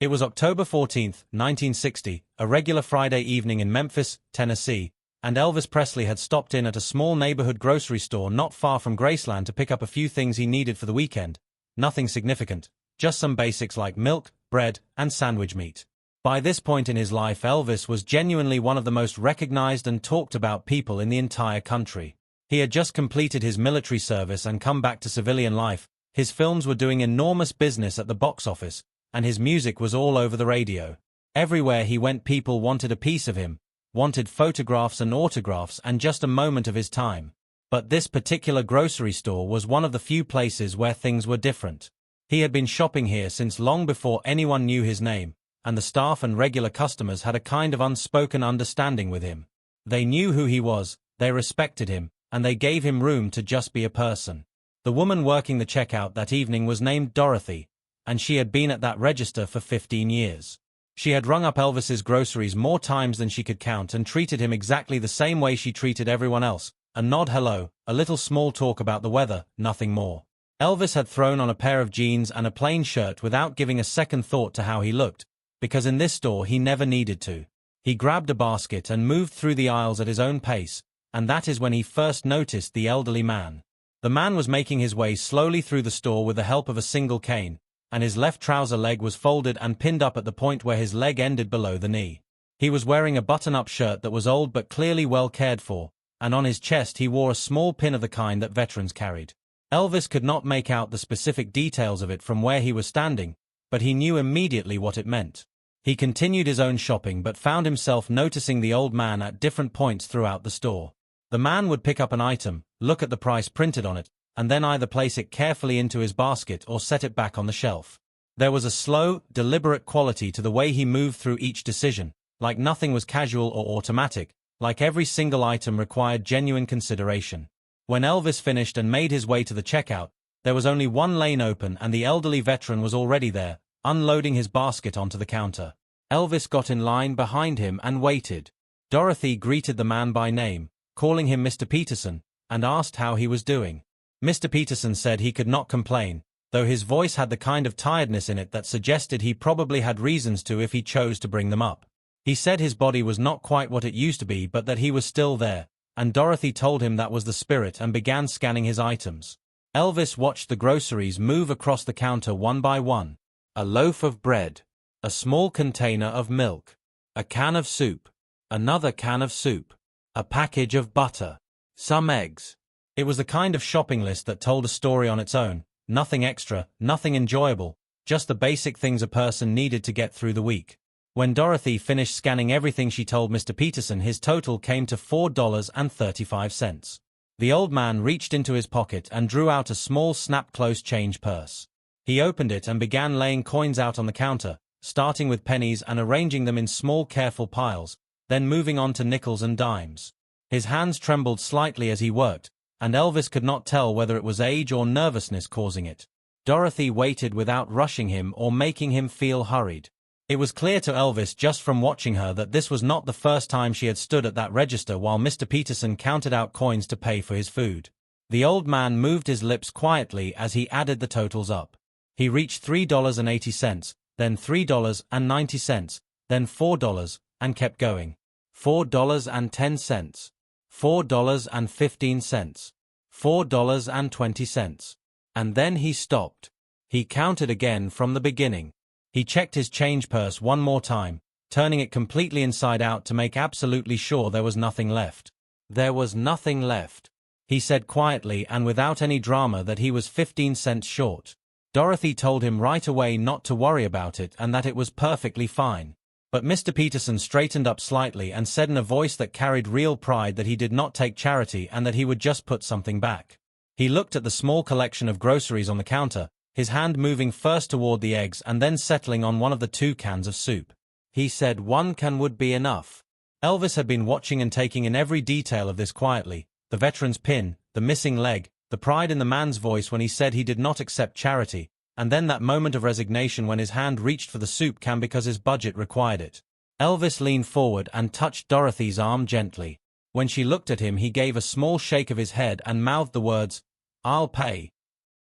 It was October 14, 1960, a regular Friday evening in Memphis, Tennessee, and Elvis Presley had stopped in at a small neighborhood grocery store not far from Graceland to pick up a few things he needed for the weekend. Nothing significant, just some basics like milk, bread, and sandwich meat. By this point in his life, Elvis was genuinely one of the most recognized and talked about people in the entire country. He had just completed his military service and come back to civilian life. His films were doing enormous business at the box office, and his music was all over the radio. Everywhere he went, people wanted a piece of him, wanted photographs and autographs and just a moment of his time. But this particular grocery store was one of the few places where things were different. He had been shopping here since long before anyone knew his name, and the staff and regular customers had a kind of unspoken understanding with him. They knew who he was, they respected him, and they gave him room to just be a person. The woman working the checkout that evening was named Dorothy, and she had been at that register for 15 years. She had rung up Elvis's groceries more times than she could count and treated him exactly the same way she treated everyone else. A nod hello, a little small talk about the weather, nothing more. Elvis had thrown on a pair of jeans and a plain shirt without giving a second thought to how he looked, because in this store he never needed to. He grabbed a basket and moved through the aisles at his own pace, and that is when he first noticed the elderly man. The man was making his way slowly through the store with the help of a single cane, and his left trouser leg was folded and pinned up at the point where his leg ended below the knee. He was wearing a button-up shirt that was old but clearly well cared for, and on his chest he wore a small pin of the kind that veterans carried. Elvis could not make out the specific details of it from where he was standing, but he knew immediately what it meant. He continued his own shopping but found himself noticing the old man at different points throughout the store. The man would pick up an item, look at the price printed on it, and then either place it carefully into his basket or set it back on the shelf. There was a slow, deliberate quality to the way he moved through each decision, like nothing was casual or automatic, like every single item required genuine consideration. When Elvis finished and made his way to the checkout, there was only one lane open and the elderly veteran was already there, unloading his basket onto the counter. Elvis got in line behind him and waited. Dorothy greeted the man by name, calling him Mr. Peterson, and asked how he was doing. Mr. Peterson said he could not complain, though his voice had the kind of tiredness in it that suggested he probably had reasons to if he chose to bring them up. He said his body was not quite what it used to be but that he was still there, and Dorothy told him that was the spirit and began scanning his items. Elvis watched the groceries move across the counter one by one. A loaf of bread, a small container of milk, a can of soup, another can of soup, a package of butter, some eggs. It was the kind of shopping list that told a story on its own, nothing extra, nothing enjoyable, just the basic things a person needed to get through the week. When Dorothy finished scanning everything, she told Mr. Peterson his total came to $4.35. The old man reached into his pocket and drew out a small snap-close change purse. He opened it and began laying coins out on the counter, starting with pennies and arranging them in small careful piles, then moving on to nickels and dimes. His hands trembled slightly as he worked, and Elvis could not tell whether it was age or nervousness causing it. Dorothy waited without rushing him or making him feel hurried. It was clear to Elvis just from watching her that this was not the first time she had stood at that register while Mr. Peterson counted out coins to pay for his food. The old man moved his lips quietly as he added the totals up. He reached $3.80, then $3.90, then $4, and kept going. $4.10. $4.15, $4.20. And then he stopped. He counted again from the beginning. He checked his change purse one more time, turning it completely inside out to make absolutely sure there was nothing left. There was nothing left. He said quietly and without any drama that he was 15 cents short. Dorothy told him right away not to worry about it and that it was perfectly fine. But Mr. Peterson straightened up slightly and said in a voice that carried real pride that he did not take charity and that he would just put something back. He looked at the small collection of groceries on the counter, his hand moving first toward the eggs and then settling on one of the 2 cans of soup. He said 1 can would be enough. Elvis had been watching and taking in every detail of this quietly, the veteran's pin, the missing leg, the pride in the man's voice when he said he did not accept charity, and then that moment of resignation when his hand reached for the soup can because his budget required it. Elvis leaned forward and touched Dorothy's arm gently. When she looked at him, he gave a small shake of his head and mouthed the words, "I'll pay."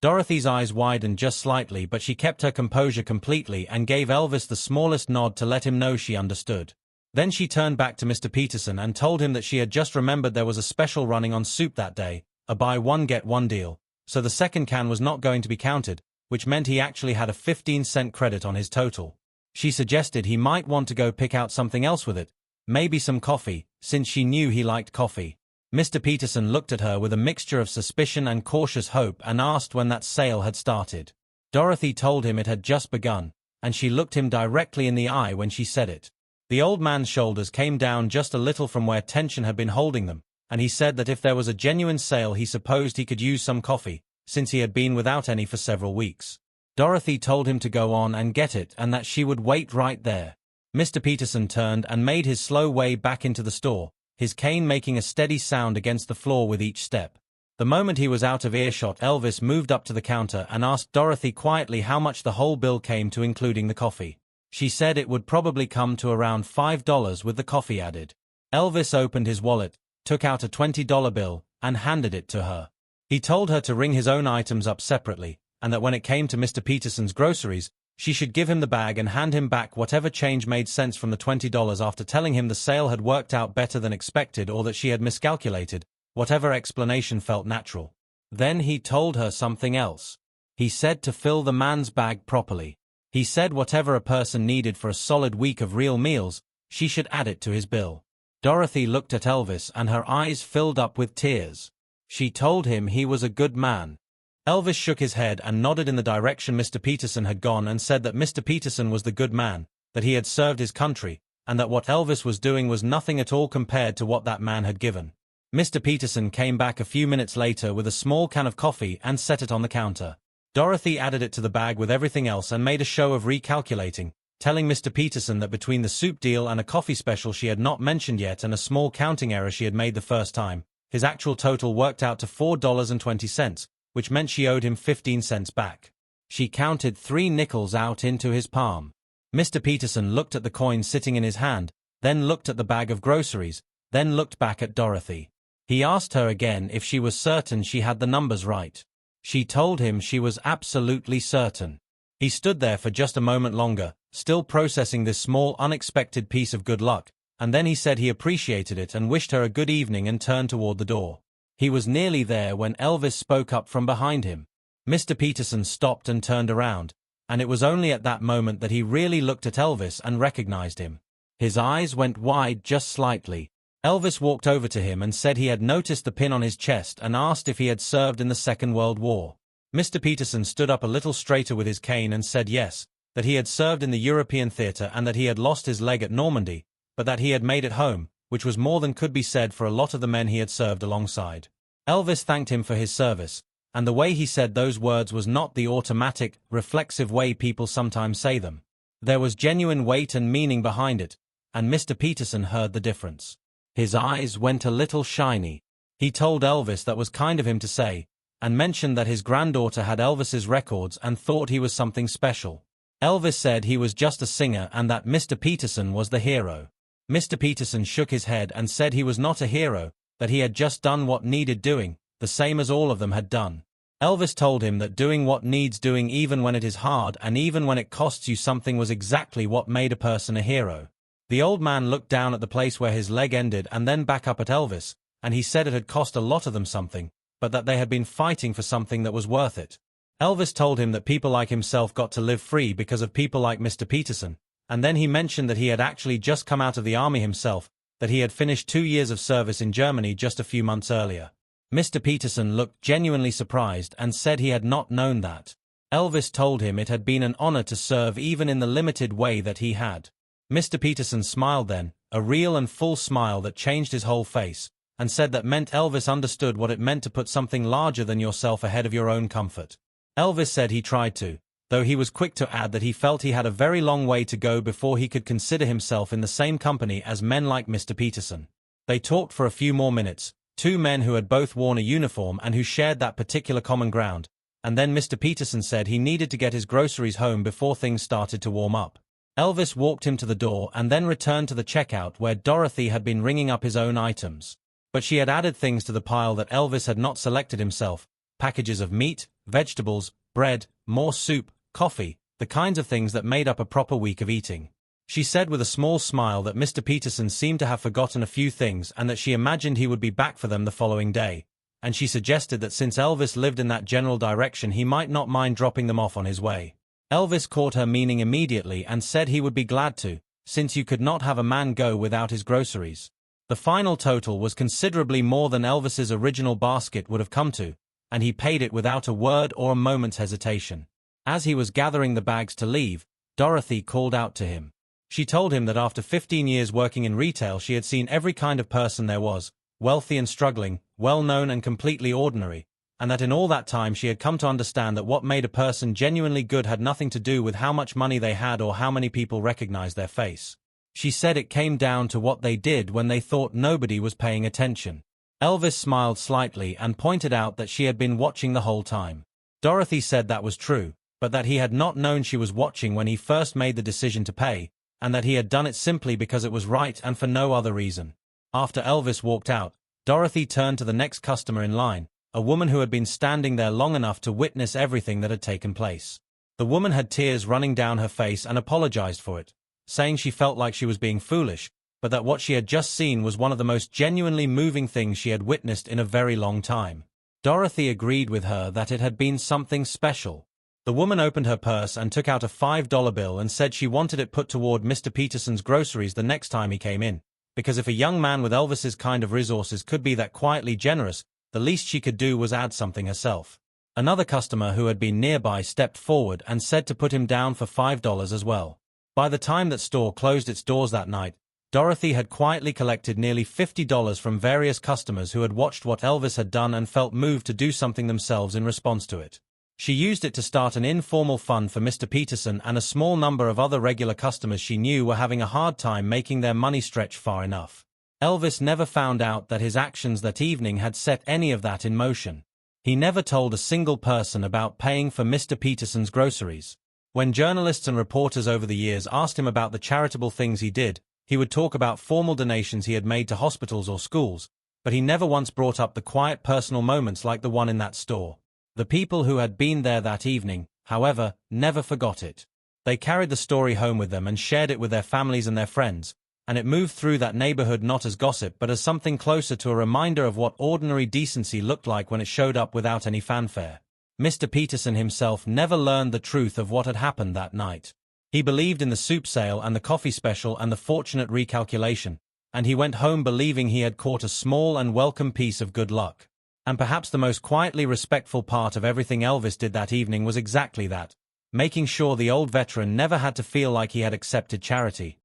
Dorothy's eyes widened just slightly, but she kept her composure completely and gave Elvis the smallest nod to let him know she understood. Then she turned back to Mr. Peterson and told him that she had just remembered there was a special running on soup that day, a buy one get one deal, so the second can was not going to be counted, which meant he actually had a 15-cent credit on his total. She suggested he might want to go pick out something else with it, maybe some coffee, since she knew he liked coffee. Mr. Peterson looked at her with a mixture of suspicion and cautious hope and asked when that sale had started. Dorothy told him it had just begun, and she looked him directly in the eye when she said it. The old man's shoulders came down just a little from where tension had been holding them, and he said that if there was a genuine sale he supposed he could use some coffee, since he had been without any for several weeks. Dorothy told him to go on and get it and that she would wait right there. Mr. Peterson turned and made his slow way back into the store, his cane making a steady sound against the floor with each step. The moment he was out of earshot, Elvis moved up to the counter and asked Dorothy quietly how much the whole bill came to, including the coffee. She said it would probably come to around $5 with the coffee added. Elvis opened his wallet, took out a $20 bill, and handed it to her. He told her to ring his own items up separately, and that when it came to Mr. Peterson's groceries, she should give him the bag and hand him back whatever change made sense from the $20, after telling him the sale had worked out better than expected or that she had miscalculated, whatever explanation felt natural. Then he told her something else. He said to fill the man's bag properly. He said whatever a person needed for a solid week of real meals, she should add it to his bill. Dorothy looked at Elvis and her eyes filled up with tears. She told him he was a good man. Elvis shook his head and nodded in the direction Mr. Peterson had gone and said that Mr. Peterson was the good man, that he had served his country, and that what Elvis was doing was nothing at all compared to what that man had given. Mr. Peterson came back a few minutes later with a small can of coffee and set it on the counter. Dorothy added it to the bag with everything else and made a show of recalculating, telling Mr. Peterson that between the soup deal and a coffee special she had not mentioned yet and a small counting error she had made the first time, his actual total worked out to $4.20, which meant she owed him 15 cents back. She counted 3 nickels out into his palm. Mr. Peterson looked at the coin sitting in his hand, then looked at the bag of groceries, then looked back at Dorothy. He asked her again if she was certain she had the numbers right. She told him she was absolutely certain. He stood there for just a moment longer, still processing this small unexpected piece of good luck, and then he said he appreciated it and wished her a good evening and turned toward the door. He was nearly there when Elvis spoke up from behind him. Mr. Peterson stopped and turned around, and it was only at that moment that he really looked at Elvis and recognized him. His eyes went wide just slightly. Elvis walked over to him and said he had noticed the pin on his chest and asked if he had served in the Second World War. Mr. Peterson stood up a little straighter with his cane and said yes, that he had served in the European theater and that he had lost his leg at Normandy, but that he had made it home, which was more than could be said for a lot of the men he had served alongside. Elvis thanked him for his service, and the way he said those words was not the automatic, reflexive way people sometimes say them. There was genuine weight and meaning behind it, and Mr. Peterson heard the difference. His eyes went a little shiny. He told Elvis that was kind of him to say, and mentioned that his granddaughter had Elvis's records and thought he was something special. Elvis said he was just a singer and that Mr. Peterson was the hero. Mr. Peterson shook his head and said he was not a hero, that he had just done what needed doing, the same as all of them had done. Elvis told him that doing what needs doing even when it is hard and even when it costs you something was exactly what made a person a hero. The old man looked down at the place where his leg ended and then back up at Elvis, and he said it had cost a lot of them something, but that they had been fighting for something that was worth it. Elvis told him that people like himself got to live free because of people like Mr. Peterson, and then he mentioned that he had actually just come out of the army himself, that he had finished 2 years of service in Germany just a few months earlier. Mr. Peterson looked genuinely surprised and said he had not known that. Elvis told him it had been an honor to serve even in the limited way that he had. Mr. Peterson smiled then, a real and full smile that changed his whole face, and said that meant Elvis understood what it meant to put something larger than yourself ahead of your own comfort. Elvis said he tried to, though he was quick to add that he felt he had a very long way to go before he could consider himself in the same company as men like Mr. Peterson. They talked for a few more minutes, 2 men who had both worn a uniform and who shared that particular common ground, and then Mr. Peterson said he needed to get his groceries home before things started to warm up. Elvis walked him to the door and then returned to the checkout where Dorothy had been ringing up his own items. But she had added things to the pile that Elvis had not selected himself, packages of meat, vegetables, bread, more soup, coffee, the kinds of things that made up a proper week of eating. She said with a small smile that Mr. Peterson seemed to have forgotten a few things and that she imagined he would be back for them the following day, and she suggested that since Elvis lived in that general direction he might not mind dropping them off on his way. Elvis caught her meaning immediately and said he would be glad to, since you could not have a man go without his groceries. The final total was considerably more than Elvis's original basket would have come to, and he paid it without a word or a moment's hesitation. As he was gathering the bags to leave, Dorothy called out to him. She told him that after 15 years working in retail she had seen every kind of person there was, wealthy and struggling, well-known and completely ordinary, and that in all that time she had come to understand that what made a person genuinely good had nothing to do with how much money they had or how many people recognized their face. She said it came down to what they did when they thought nobody was paying attention. Elvis smiled slightly and pointed out that she had been watching the whole time. Dorothy said that was true, but that he had not known she was watching when he first made the decision to pay, and that he had done it simply because it was right and for no other reason. After Elvis walked out, Dorothy turned to the next customer in line, a woman who had been standing there long enough to witness everything that had taken place. The woman had tears running down her face and apologized for it, saying she felt like she was being foolish, but that what she had just seen was one of the most genuinely moving things she had witnessed in a very long time. Dorothy agreed with her that it had been something special. The woman opened her purse and took out a $5 bill and said she wanted it put toward Mr. Peterson's groceries the next time he came in, because if a young man with Elvis's kind of resources could be that quietly generous, the least she could do was add something herself. Another customer who had been nearby stepped forward and said to put him down for $5 as well. By the time that store closed its doors that night, Dorothy had quietly collected nearly $50 from various customers who had watched what Elvis had done and felt moved to do something themselves in response to it. She used it to start an informal fund for Mr. Peterson and a small number of other regular customers she knew were having a hard time making their money stretch far enough. Elvis never found out that his actions that evening had set any of that in motion. He never told a single person about paying for Mr. Peterson's groceries. When journalists and reporters over the years asked him about the charitable things he did, he would talk about formal donations he had made to hospitals or schools, but he never once brought up the quiet personal moments like the one in that store. The people who had been there that evening, however, never forgot it. They carried the story home with them and shared it with their families and their friends, and it moved through that neighborhood not as gossip but as something closer to a reminder of what ordinary decency looked like when it showed up without any fanfare. Mr. Peterson himself never learned the truth of what had happened that night. He believed in the soup sale and the coffee special and the fortunate recalculation, and he went home believing he had caught a small and welcome piece of good luck. And perhaps the most quietly respectful part of everything Elvis did that evening was exactly that, making sure the old veteran never had to feel like he had accepted charity.